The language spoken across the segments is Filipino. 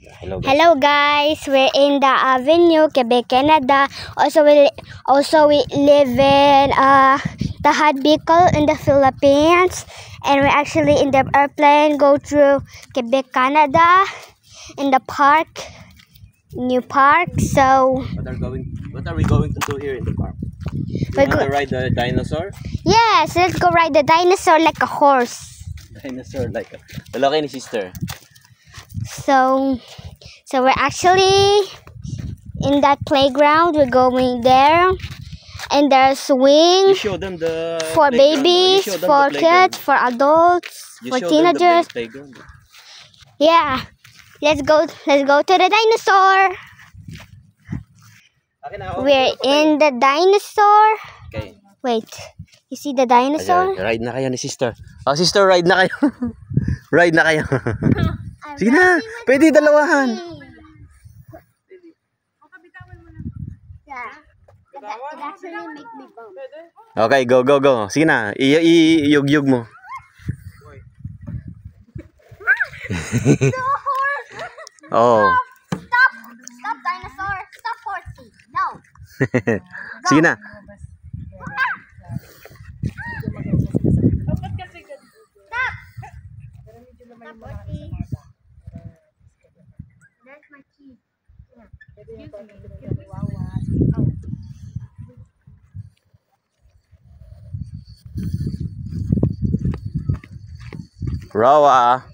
Hello guys, we're in the Avenue, Quebec, Canada. Also we live in Tahad Bicol in the Philippines, and we're actually in the airplane go through Quebec, Canada, in the park, new park. So what are we going to do here in the park? You want to ride the dinosaur? Yes, let's go ride the dinosaur like a horse. Dinosaur like a lalaki ni sister. So we're actually in that playground. We're going there, and there's swing. You show them the for babies, for kids, for adults, for teenagers. Yeah, let's go to the dinosaur. We're in the dinosaur. Okay. Wait, you see the dinosaur? Ride na kayo ni sister. Oh, sister, ride na kayo. Ride na kayo. Sige na, pwede dalawahan. Okay, go. Sige na, iyug-yug mo. Oh. Stop dinosaur. Stop horsey. No. Sige na. Stop. Stop horsey. That's my key. Rawa.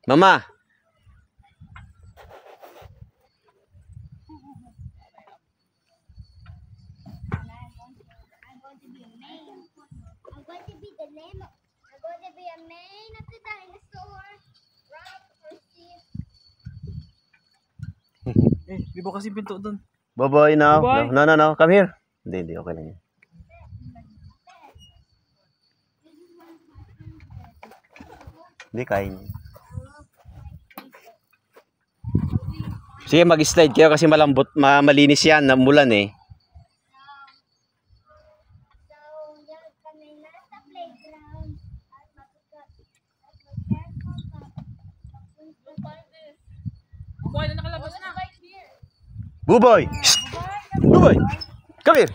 Mama. I'm going to be a man of the dinosaur. Di ba kasi pinto doon? Bye-bye now. No. Come here. Hindi. Okay lang yan. Hindi, kain. Sige, mag-slide kayo kasi malambot, malinis yan, namulan eh. Buboy! Buboy! Come here!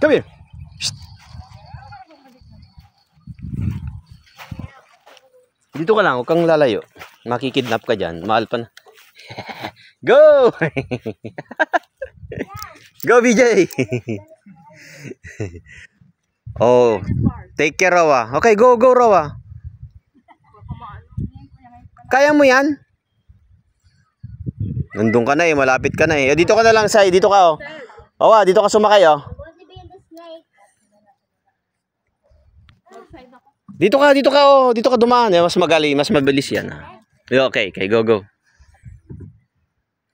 Come here! Shh. Dito ka lang, huwag kang lalayo. Makikidnap ka dyan. Mahal pa na. Go! Go, BJ! Oh, take care, Rawa. Okay, go, Rawa. Kaya mo yan? Nandun ka na eh, malapit ka na eh. Dito ka na lang, Sai. Dito ka, oh. Owa, dito ka sumakay, oh. Dito ka, oh. Dito ka dumaan, eh. Mas magaling, mas mabilis yan. Okay, go.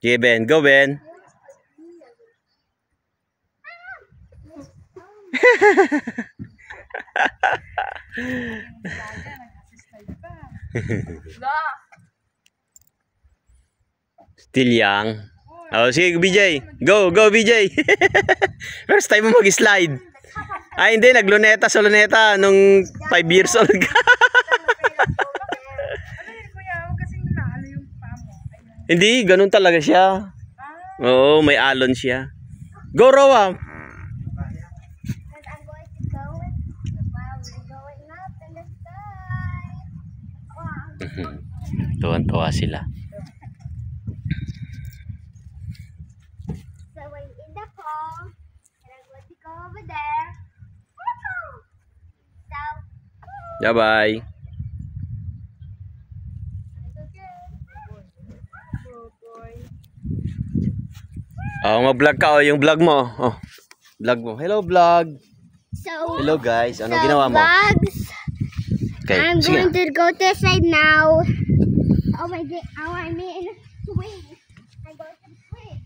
Okay, Ben. Go, Ben. Still young. Oh, sige, BJ. Go, BJ. First time mo mag-slide. Ay, hindi. Nagluneta sa luneta nung 5 years old ka. Hindi, ganun talaga siya. Oo, may alon siya. Go, Rawa. Tuwan-tuwa sila. Bye-bye. Oh, mag-vlog ka, oh, yung vlog mo. Oh, vlog mo. Hello, vlog. Hello, guys. Ano ginawa mo? Vlogs. Okay, I'm going to go to the side now. Oh my God! I mean, swing. I'm going to swing.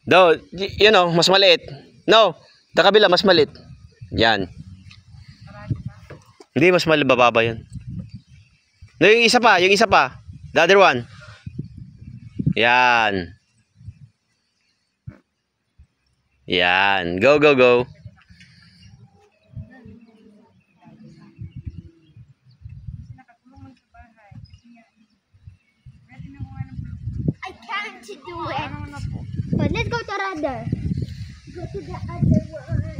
Do, you know, mas maliit. No, sa kabila mas maliit. Yan. Hindi, mas bababa yan. No, yung isa pa, yung isa pa. The other one. Yan. Yan. Go, go, go. I can't do it. But let's go to the other. Go to the other one.